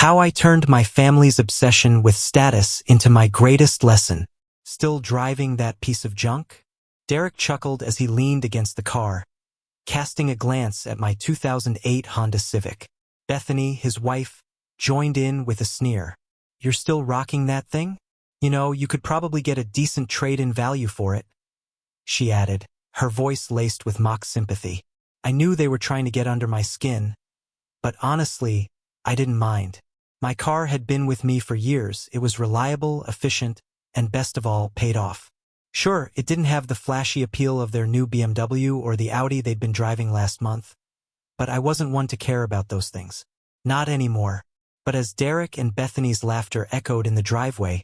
How I turned my family's obsession with status into my greatest lesson. Still driving that piece of junk? Derek chuckled as he leaned against the car, casting a glance at my 2008 Honda Civic. Bethany, his wife, joined in with a sneer. You're still rocking that thing? You know, you could probably get a decent trade-in value for it, she added, her voice laced with mock sympathy. I knew they were trying to get under my skin, but honestly, I didn't mind. My car had been with me for years. It was reliable, efficient, and best of all, paid off. Sure, it didn't have the flashy appeal of their new BMW or the Audi they'd been driving last month, but I wasn't one to care about those things. Not anymore. But as Derek and Bethany's laughter echoed in the driveway,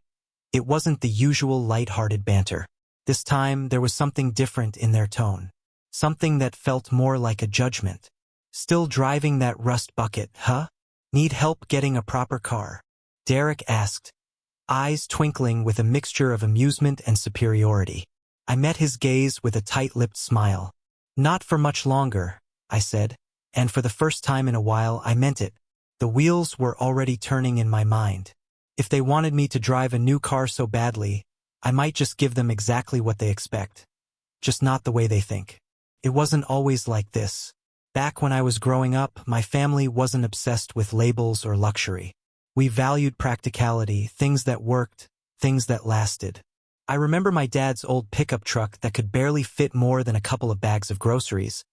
it wasn't the usual light-hearted banter. This time, there was something different in their tone. Something that felt more like a judgment. Still driving that rust bucket, huh? Need help getting a proper car? Derek asked, eyes twinkling with a mixture of amusement and superiority. I met his gaze with a tight-lipped smile. Not for much longer, I said, and for the first time in a while I meant it. The wheels were already turning in my mind. If they wanted me to drive a new car so badly, I might just give them exactly what they expect. Just not the way they think. It wasn't always like this. Back when I was growing up, my family wasn't obsessed with labels or luxury. We valued practicality, things that worked, things that lasted. I remember my dad's old pickup truck that could barely fit more than a couple of bags of groceries,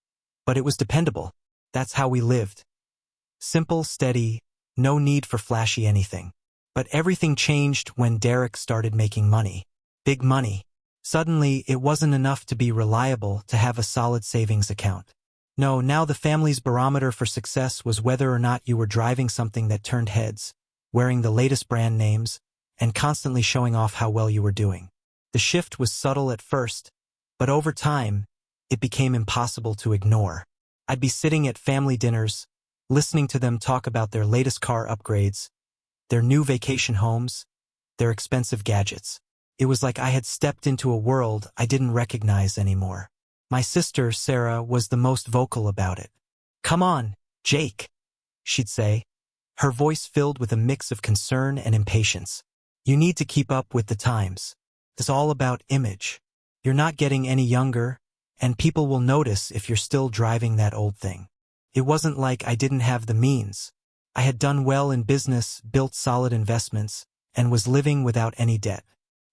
but it was dependable. That's how we lived. Simple, steady, no need for flashy anything. But everything changed when Derek started making money. Big money. Suddenly, it wasn't enough to be reliable to have a solid savings account. No, now the family's barometer for success was whether or not you were driving something that turned heads, wearing the latest brand names, and constantly showing off how well you were doing. The shift was subtle at first, but over time, it became impossible to ignore. I'd be sitting at family dinners, listening to them talk about their latest car upgrades, their new vacation homes, their expensive gadgets. It was like I had stepped into a world I didn't recognize anymore. My sister, Sarah, was the most vocal about it. Come on, Jake, she'd say, her voice filled with a mix of concern and impatience. You need to keep up with the times. It's all about image. You're not getting any younger, and people will notice if you're still driving that old thing. It wasn't like I didn't have the means. I had done well in business, built solid investments, and was living without any debt.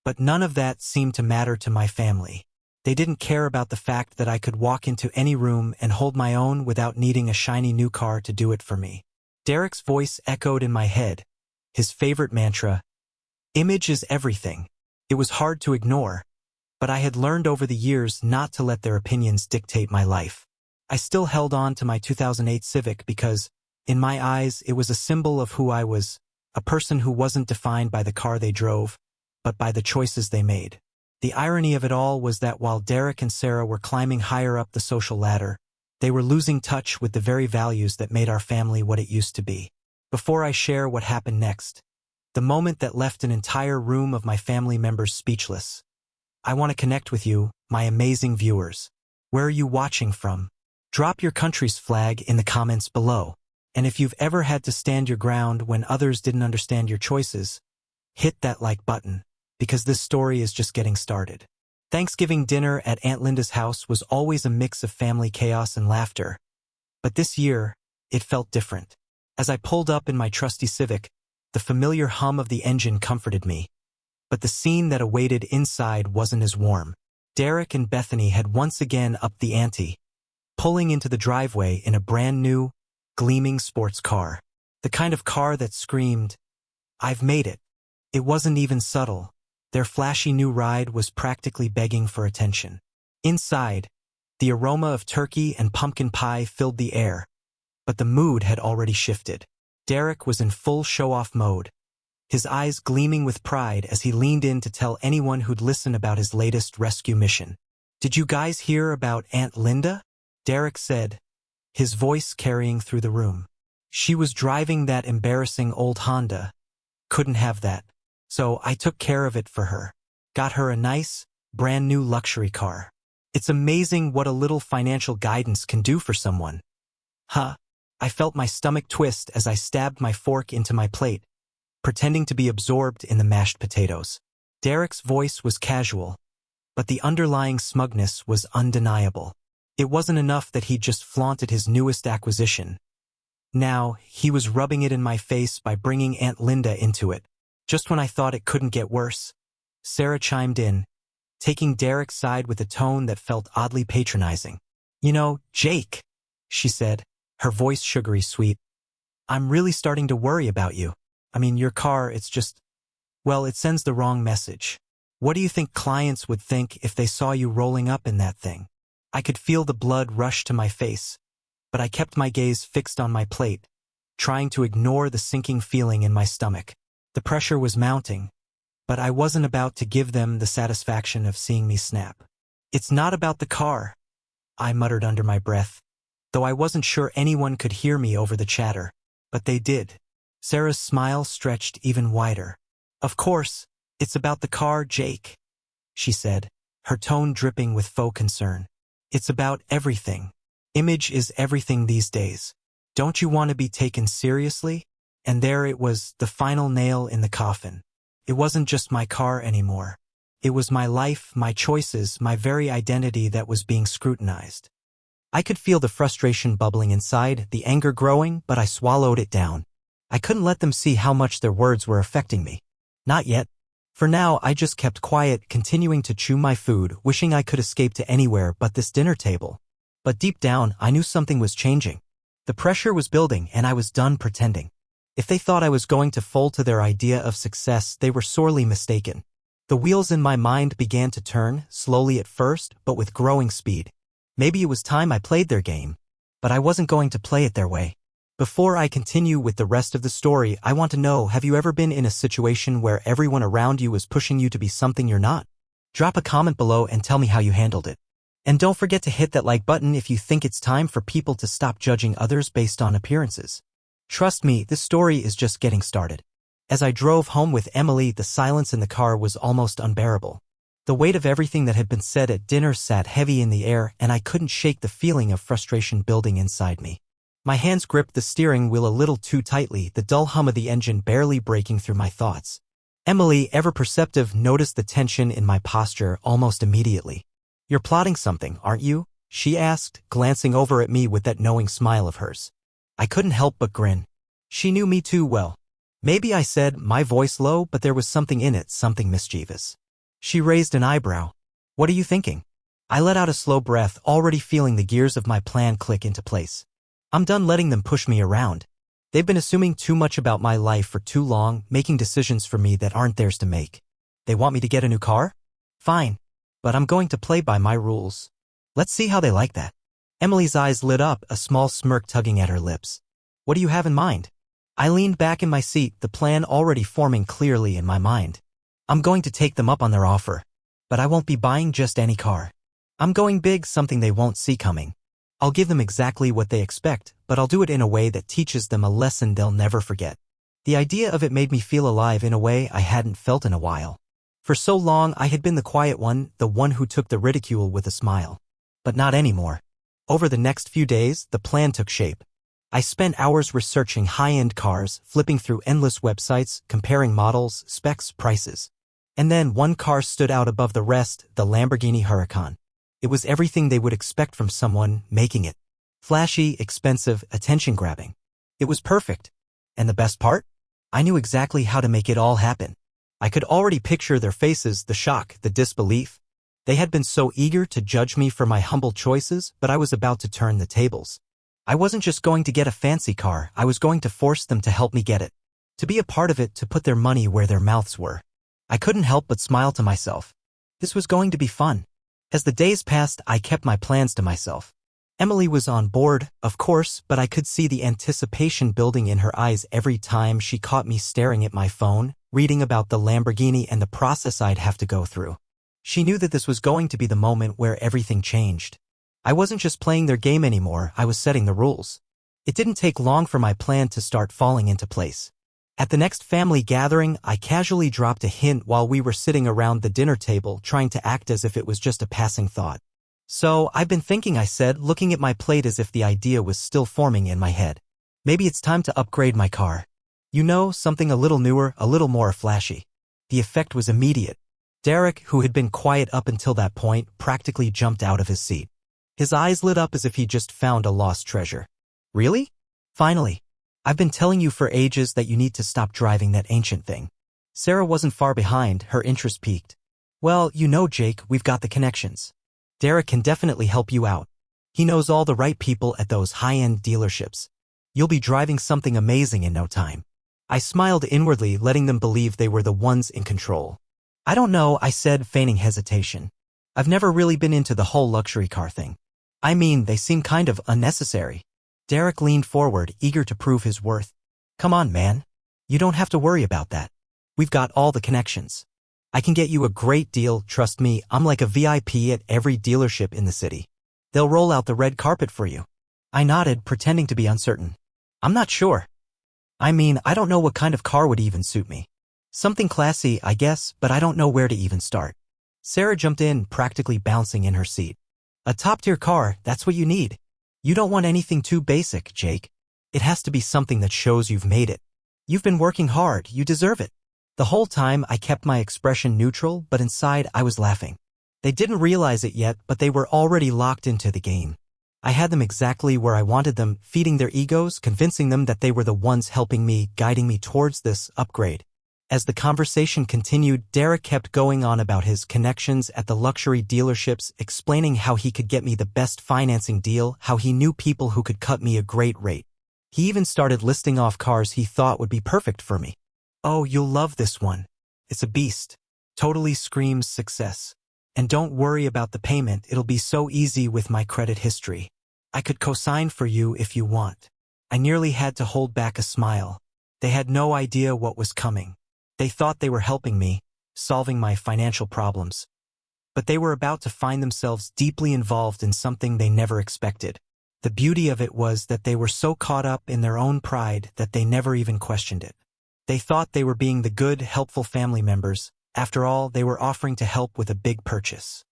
But none of that seemed to matter to my family. They didn't care about the fact that I could walk into any room and hold my own without needing a shiny new car to do it for me. Derek's voice echoed in my head, his favorite mantra, image is everything. It was hard to ignore, but I had learned over the years not to let their opinions dictate my life. I still held on to my 2008 Civic because, in my eyes, it was a symbol of who I was, a person who wasn't defined by the car they drove, but by the choices they made. The irony of it all was that while Derek and Sarah were climbing higher up the social ladder, they were losing touch with the very values that made our family what it used to be. Before I share what happened next, the moment that left an entire room of my family members speechless, I want to connect with you, my amazing viewers. Where are you watching from? Drop your country's flag in the comments below. And if you've ever had to stand your ground when others didn't understand your choices, hit that like button, because this story is just getting started. Thanksgiving dinner at Aunt Linda's house was always a mix of family chaos and laughter. But this year, it felt different. As I pulled up in my trusty Civic, the familiar hum of the engine comforted me. But the scene that awaited inside wasn't as warm. Derek and Bethany had once again upped the ante, pulling into the driveway in a brand new, gleaming sports car. The kind of car that screamed, I've made it. It wasn't even subtle. Their flashy new ride was practically begging for attention. Inside, the aroma of turkey and pumpkin pie filled the air, but the mood had already shifted. Derek was in full show-off mode, his eyes gleaming with pride as he leaned in to tell anyone who'd listen about his latest rescue mission. Did you guys hear about Aunt Linda? Derek said, his voice carrying through the room. She was driving that embarrassing old Honda. Couldn't have that. So I took care of it for her. Got her a nice, brand new luxury car. It's amazing what a little financial guidance can do for someone. Huh? I felt my stomach twist as I stabbed my fork into my plate, pretending to be absorbed in the mashed potatoes. Derek's voice was casual, but the underlying smugness was undeniable. It wasn't enough that he'd just flaunted his newest acquisition. Now, he was rubbing it in my face by bringing Aunt Linda into it. Just when I thought it couldn't get worse, Sarah chimed in, taking Derek's side with a tone that felt oddly patronizing. "You know, Jake," she said, her voice sugary sweet, "I'm really starting to worry about you. I mean, your car, it's just, well, it sends the wrong message. What do you think clients would think if they saw you rolling up in that thing?" I could feel the blood rush to my face, but I kept my gaze fixed on my plate, trying to ignore the sinking feeling in my stomach. The pressure was mounting, but I wasn't about to give them the satisfaction of seeing me snap. "It's not about the car," I muttered under my breath, though I wasn't sure anyone could hear me over the chatter. But they did. Sarah's smile stretched even wider. "Of course, it's about the car, Jake," she said, her tone dripping with faux concern. "It's about everything. Image is everything these days. Don't you want to be taken seriously?" And there it was, the final nail in the coffin. It wasn't just my car anymore. It was my life, my choices, my very identity that was being scrutinized. I could feel the frustration bubbling inside, the anger growing, but I swallowed it down. I couldn't let them see how much their words were affecting me. Not yet. For now, I just kept quiet, continuing to chew my food, wishing I could escape to anywhere but this dinner table. But deep down, I knew something was changing. The pressure was building, and I was done pretending. If they thought I was going to fold to their idea of success, they were sorely mistaken. The wheels in my mind began to turn, slowly at first, but with growing speed. Maybe it was time I played their game, but I wasn't going to play it their way. Before I continue with the rest of the story, I want to know, have you ever been in a situation where everyone around you is pushing you to be something you're not? Drop a comment below and tell me how you handled it. And don't forget to hit that like button if you think it's time for people to stop judging others based on appearances. Trust me, this story is just getting started. As I drove home with Emily, the silence in the car was almost unbearable. The weight of everything that had been said at dinner sat heavy in the air, and I couldn't shake the feeling of frustration building inside me. My hands gripped the steering wheel a little too tightly, the dull hum of the engine barely breaking through my thoughts. Emily, ever perceptive, noticed the tension in my posture almost immediately. "You're plotting something, aren't you?" she asked, glancing over at me with that knowing smile of hers. I couldn't help but grin. She knew me too well. "Maybe," I said, my voice low, but there was something in it, something mischievous. She raised an eyebrow. "What are you thinking?" I let out a slow breath, already feeling the gears of my plan click into place. I'm done letting them push me around. They've been assuming too much about my life for too long, making decisions for me that aren't theirs to make. They want me to get a new car? Fine. But I'm going to play by my rules. Let's see how they like that. Emily's eyes lit up, a small smirk tugging at her lips. "What do you have in mind?" I leaned back in my seat, the plan already forming clearly in my mind. I'm going to take them up on their offer. But I won't be buying just any car. I'm going big, something they won't see coming. I'll give them exactly what they expect, but I'll do it in a way that teaches them a lesson they'll never forget. The idea of it made me feel alive in a way I hadn't felt in a while. For so long, I had been the quiet one, the one who took the ridicule with a smile. But not anymore. Over the next few days, the plan took shape. I spent hours researching high-end cars, flipping through endless websites, comparing models, specs, prices. And then one car stood out above the rest, the Lamborghini Huracan. It was everything they would expect from someone making it. Flashy, expensive, attention-grabbing. It was perfect. And the best part? I knew exactly how to make it all happen. I could already picture their faces, the shock, the disbelief. They had been so eager to judge me for my humble choices, but I was about to turn the tables. I wasn't just going to get a fancy car, I was going to force them to help me get it. To be a part of it, to put their money where their mouths were. I couldn't help but smile to myself. This was going to be fun. As the days passed, I kept my plans to myself. Emily was on board, of course, but I could see the anticipation building in her eyes every time she caught me staring at my phone, reading about the Lamborghini and the process I'd have to go through. She knew that this was going to be the moment where everything changed. I wasn't just playing their game anymore, I was setting the rules. It didn't take long for my plan to start falling into place. At the next family gathering, I casually dropped a hint while we were sitting around the dinner table, trying to act as if it was just a passing thought. "So, I've been thinking," I said, looking at my plate as if the idea was still forming in my head. Maybe it's time to upgrade my car. You know, something a little newer, a little more flashy. The effect was immediate. Derek, who had been quiet up until that point, practically jumped out of his seat. His eyes lit up as if he just found a lost treasure. Really? Finally. I've been telling you for ages that you need to stop driving that ancient thing. Sarah wasn't far behind, her interest piqued. Well, you know, Jake, we've got the connections. Derek can definitely help you out. He knows all the right people at those high-end dealerships. You'll be driving something amazing in no time. I smiled inwardly, letting them believe they were the ones in control. I don't know, I said, feigning hesitation. I've never really been into the whole luxury car thing. I mean, they seem kind of unnecessary. Derek leaned forward, eager to prove his worth. Come on, man. You don't have to worry about that. We've got all the connections. I can get you a great deal, trust me, I'm like a VIP at every dealership in the city. They'll roll out the red carpet for you. I nodded, pretending to be uncertain. I'm not sure. I mean, I don't know what kind of car would even suit me. Something classy, I guess, but I don't know where to even start. Sarah jumped in, practically bouncing in her seat. A top-tier car, that's what you need. You don't want anything too basic, Jake. It has to be something that shows you've made it. You've been working hard, you deserve it. The whole time I kept my expression neutral, but inside I was laughing. They didn't realize it yet, but they were already locked into the game. I had them exactly where I wanted them, feeding their egos, convincing them that they were the ones helping me, guiding me towards this upgrade. As the conversation continued, Derek kept going on about his connections at the luxury dealerships, explaining how he could get me the best financing deal, how he knew people who could cut me a great rate. He even started listing off cars he thought would be perfect for me. Oh, you'll love this one. It's a beast. Totally screams success. And don't worry about the payment, it'll be so easy with my credit history. I could cosign for you if you want. I nearly had to hold back a smile. They had no idea what was coming. They thought they were helping me, solving my financial problems. But they were about to find themselves deeply involved in something they never expected. The beauty of it was that they were so caught up in their own pride that they never even questioned it. They thought they were being the good, helpful family members. After all, they were offering to help with a big purchase.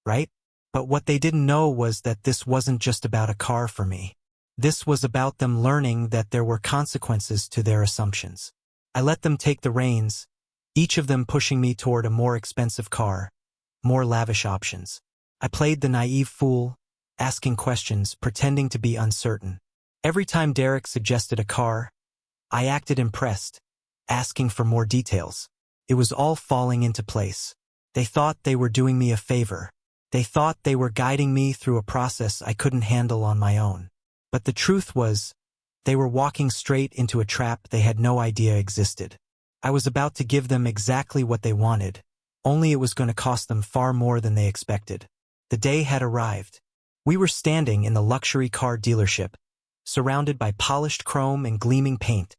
Right? But what they didn't know was that this wasn't just about a car for me. This was about them learning that there were consequences to their assumptions. I let them take the reins, each of them pushing me toward a more expensive car, more lavish options. I played the naive fool, asking questions, pretending to be uncertain. Every time Derek suggested a car, I acted impressed, asking for more details. It was all falling into place. They thought they were doing me a favor. They thought they were guiding me through a process I couldn't handle on my own. But the truth was, they were walking straight into a trap they had no idea existed. I was about to give them exactly what they wanted, only it was going to cost them far more than they expected. The day had arrived. We were standing in the luxury car dealership, surrounded by polished chrome and gleaming paint,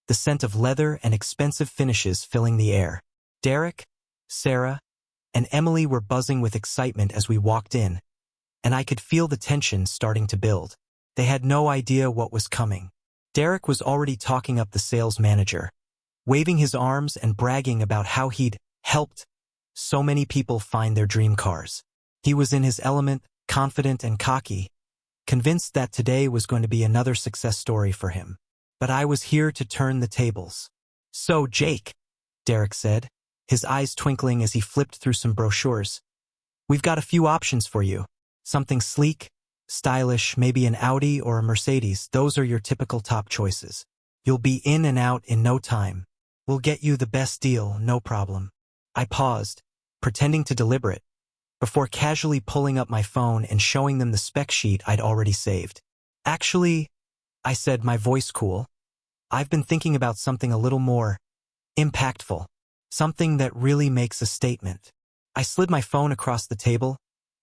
the scent of leather and expensive finishes filling the air. Derek, Sarah, and Emily were buzzing with excitement as we walked in, and I could feel the tension starting to build. They had no idea what was coming. Derek was already talking up the sales manager, waving his arms and bragging about how he'd helped so many people find their dream cars. He was in his element, confident and cocky, convinced that today was going to be another success story for him. But I was here to turn the tables. So, Jake, Derek said, his eyes twinkling as he flipped through some brochures. We've got a few options for you. Something sleek, stylish, maybe an Audi or a Mercedes. Those are your typical top choices. You'll be in and out in no time. We'll get you the best deal, no problem. I paused, pretending to deliberate, before casually pulling up my phone and showing them the spec sheet I'd already saved. Actually, I said, my voice cool, I've been thinking about something a little more impactful, something that really makes a statement. I slid my phone across the table,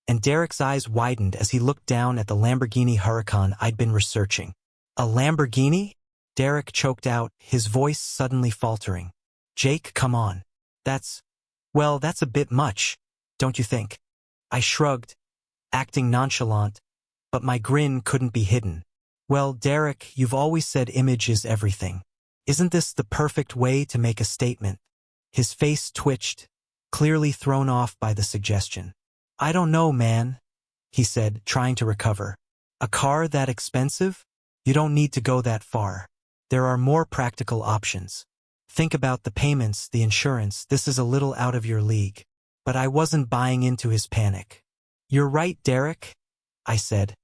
and Derek's eyes widened as he looked down at the Lamborghini Huracan I'd been researching. A Lamborghini? Derek choked out, his voice suddenly faltering. Jake, come on. That's a bit much, don't you think? I shrugged, acting nonchalant, but my grin couldn't be hidden. Well, Derek, you've always said image is everything. Isn't this the perfect way to make a statement? His face twitched, clearly thrown off by the suggestion. I don't know, man, he said, trying to recover. A car that expensive? You don't need to go that far. There are more practical options. Think about the payments, the insurance. This is a little out of your league. But I wasn't buying into his panic. You're right, Derek, I said,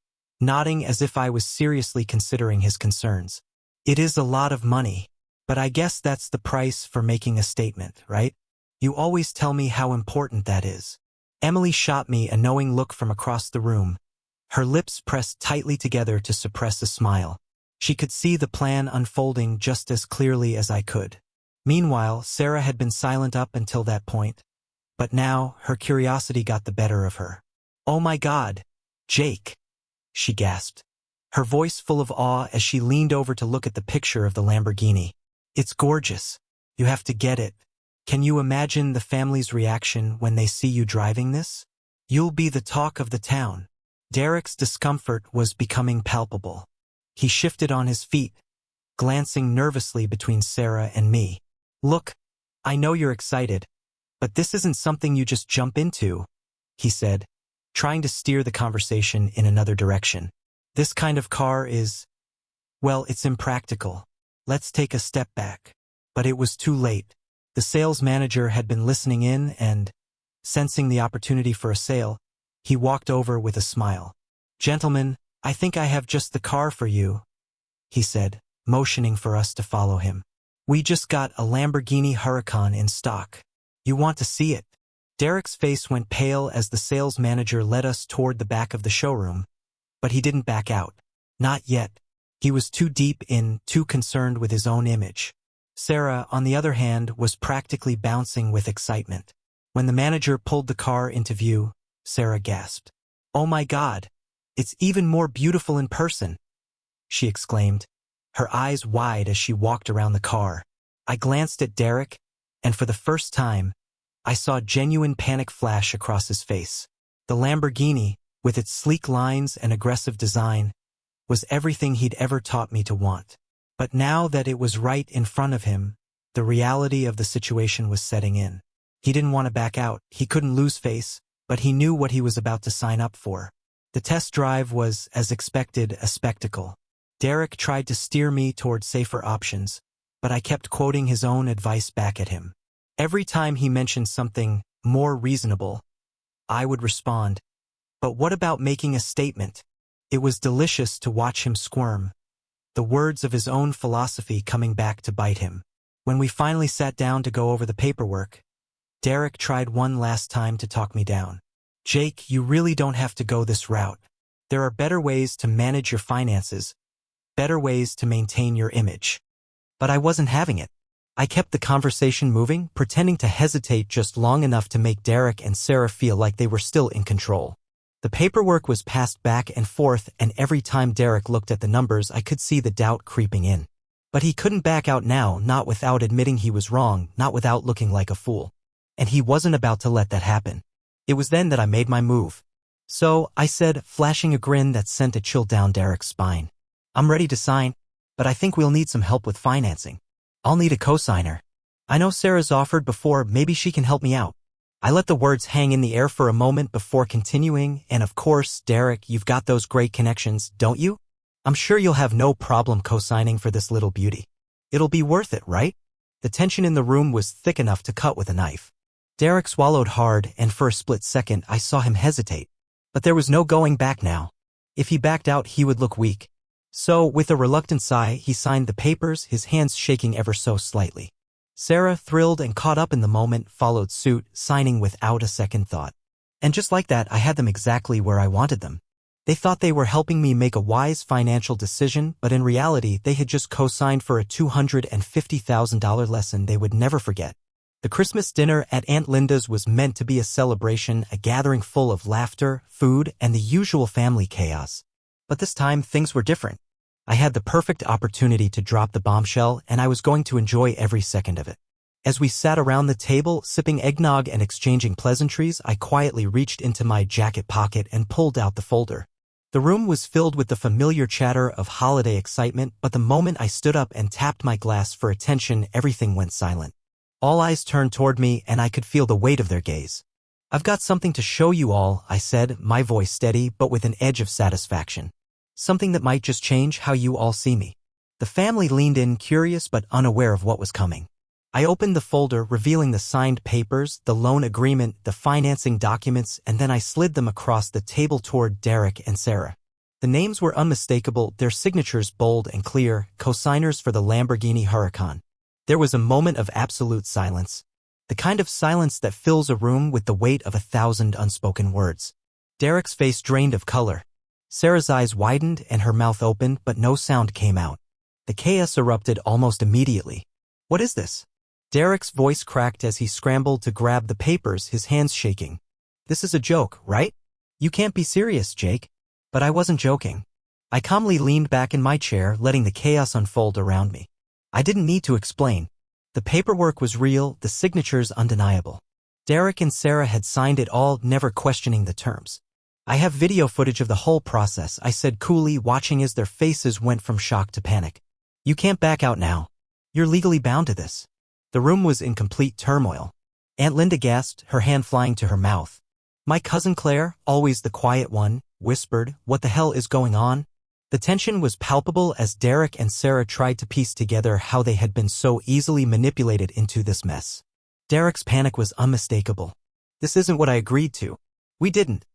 nodding as if I was seriously considering his concerns. It is a lot of money, but I guess that's the price for making a statement, right? You always tell me how important that is. Emily shot me a knowing look from across the room, her lips pressed tightly together to suppress a smile. She could see the plan unfolding just as clearly as I could. Meanwhile, Sarah had been silent up until that point, but now her curiosity got the better of her. "Oh my God, Jake," she gasped, her voice full of awe as she leaned over to look at the picture of the Lamborghini. "It's gorgeous. You have to get it. Can you imagine the family's reaction when they see you driving this? You'll be the talk of the town." Derek's discomfort was becoming palpable. He shifted on his feet, glancing nervously between Sarah and me. "Look, I know you're excited, but this isn't something you just jump into," he said, trying to steer the conversation in another direction. "This kind of car is, well, it's impractical. Let's take a step back." But it was too late. The sales manager had been listening in and, sensing the opportunity for a sale, he walked over with a smile. "Gentlemen, I think I have just the car for you," he said, motioning for us to follow him. "We just got a Lamborghini Huracan in stock. You want to see it?" Derek's face went pale as the sales manager led us toward the back of the showroom, but he didn't back out. Not yet. He was too deep in, too concerned with his own image. Sarah, on the other hand, was practically bouncing with excitement. When the manager pulled the car into view, Sarah gasped. "Oh my God, it's even more beautiful in person," she exclaimed, her eyes wide as she walked around the car. I glanced at Derek, and for the first time, I saw genuine panic flash across his face. The Lamborghini, with its sleek lines and aggressive design, was everything he'd ever taught me to want. But now that it was right in front of him, the reality of the situation was setting in. He didn't want to back out. He couldn't lose face, but he knew what he was about to sign up for. The test drive was, as expected, a spectacle. Derek tried to steer me toward safer options, but I kept quoting his own advice back at him. Every time he mentioned something more reasonable, I would respond, "But what about making a statement?" It was delicious to watch him squirm, the words of his own philosophy coming back to bite him. When we finally sat down to go over the paperwork, Derek tried one last time to talk me down. "Jake, you really don't have to go this route. There are better ways to manage your finances, better ways to maintain your image." But I wasn't having it. I kept the conversation moving, pretending to hesitate just long enough to make Derek and Sarah feel like they were still in control. The paperwork was passed back and forth, and every time Derek looked at the numbers, I could see the doubt creeping in. But he couldn't back out now, not without admitting he was wrong, not without looking like a fool. And he wasn't about to let that happen. It was then that I made my move. "So," I said, flashing a grin that sent a chill down Derek's spine, "I'm ready to sign, but I think we'll need some help with financing. I'll need a cosigner. I know Sarah's offered before, maybe she can help me out." I let the words hang in the air for a moment before continuing, "And of course, Derek, you've got those great connections, don't you? I'm sure you'll have no problem cosigning for this little beauty. It'll be worth it, right?" The tension in the room was thick enough to cut with a knife. Derek swallowed hard, and for a split second I saw him hesitate. But there was no going back now. If he backed out, he would look weak. So, with a reluctant sigh, he signed the papers, his hands shaking ever so slightly. Sarah, thrilled and caught up in the moment, followed suit, signing without a second thought. And just like that, I had them exactly where I wanted them. They thought they were helping me make a wise financial decision, but in reality, they had just co-signed for a $250,000 lesson they would never forget. The Christmas dinner at Aunt Linda's was meant to be a celebration, a gathering full of laughter, food, and the usual family chaos. But this time, things were different. I had the perfect opportunity to drop the bombshell, and I was going to enjoy every second of it. As we sat around the table, sipping eggnog and exchanging pleasantries, I quietly reached into my jacket pocket and pulled out the folder. The room was filled with the familiar chatter of holiday excitement, but the moment I stood up and tapped my glass for attention, everything went silent. All eyes turned toward me, and I could feel the weight of their gaze. "I've got something to show you all," I said, my voice steady but with an edge of satisfaction. Something that might just change how you all see me. The family leaned in, curious but unaware of what was coming. I opened the folder, revealing the signed papers, the loan agreement, the financing documents, and then I slid them across the table toward Derek and Sarah. The names were unmistakable, their signatures bold and clear, cosigners for the Lamborghini Huracan. There was a moment of absolute silence. The kind of silence that fills a room with the weight of 1,000 unspoken words. Derek's face drained of color. Sarah's eyes widened and her mouth opened, but no sound came out. The chaos erupted almost immediately. "What is this?" Derek's voice cracked as he scrambled to grab the papers, his hands shaking. "This is a joke, right? You can't be serious, Jake." But I wasn't joking. I calmly leaned back in my chair, letting the chaos unfold around me. I didn't need to explain. The paperwork was real, the signatures undeniable. Derek and Sarah had signed it all, never questioning the terms. "I have video footage of the whole process," I said coolly, watching as their faces went from shock to panic. "You can't back out now. You're legally bound to this." The room was in complete turmoil. Aunt Linda gasped, her hand flying to her mouth. My cousin Claire, always the quiet one, whispered, "What the hell is going on?" The tension was palpable as Derek and Sarah tried to piece together how they had been so easily manipulated into this mess. Derek's panic was unmistakable. "This isn't what I agreed to. We didn't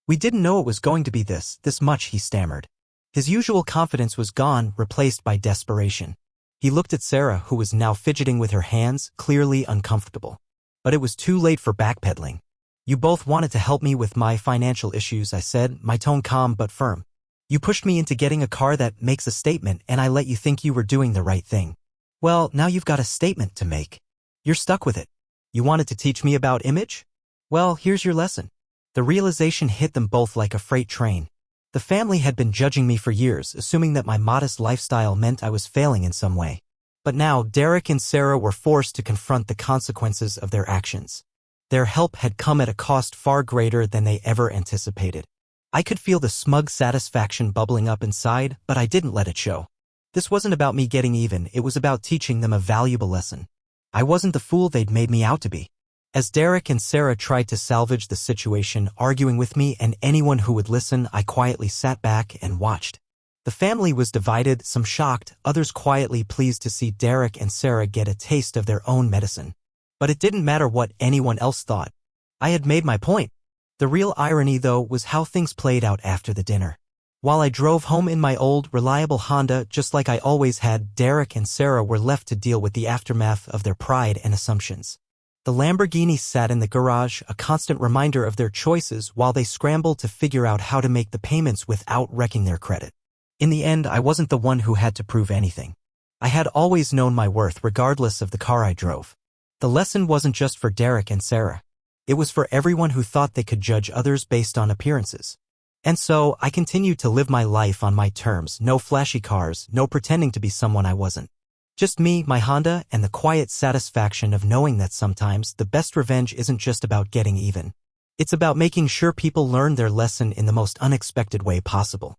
know it was going to be this much," he stammered. His usual confidence was gone, replaced by desperation. He looked at Sarah, who was now fidgeting with her hands, clearly uncomfortable. But it was too late for backpedaling. "You both wanted to help me with my financial issues," I said, my tone calm but firm. "You pushed me into getting a car that makes a statement, and I let you think you were doing the right thing. Well, now you've got a statement to make. You're stuck with it. You wanted to teach me about image? Well, here's your lesson." The realization hit them both like a freight train. The family had been judging me for years, assuming that my modest lifestyle meant I was failing in some way. But now, Derek and Sarah were forced to confront the consequences of their actions. Their help had come at a cost far greater than they ever anticipated. I could feel the smug satisfaction bubbling up inside, but I didn't let it show. This wasn't about me getting even, it was about teaching them a valuable lesson. I wasn't the fool they'd made me out to be. As Derek and Sarah tried to salvage the situation, arguing with me and anyone who would listen, I quietly sat back and watched. The family was divided, some shocked, others quietly pleased to see Derek and Sarah get a taste of their own medicine. But it didn't matter what anyone else thought. I had made my point. The real irony, though, was how things played out after the dinner. While I drove home in my old, reliable Honda, just like I always had, Derek and Sarah were left to deal with the aftermath of their pride and assumptions. The Lamborghini sat in the garage, a constant reminder of their choices while they scrambled to figure out how to make the payments without wrecking their credit. In the end, I wasn't the one who had to prove anything. I had always known my worth regardless of the car I drove. The lesson wasn't just for Derek and Sarah. It was for everyone who thought they could judge others based on appearances. And so, I continued to live my life on my terms, no flashy cars, no pretending to be someone I wasn't. Just me, my Honda, and the quiet satisfaction of knowing that sometimes the best revenge isn't just about getting even. It's about making sure people learn their lesson in the most unexpected way possible.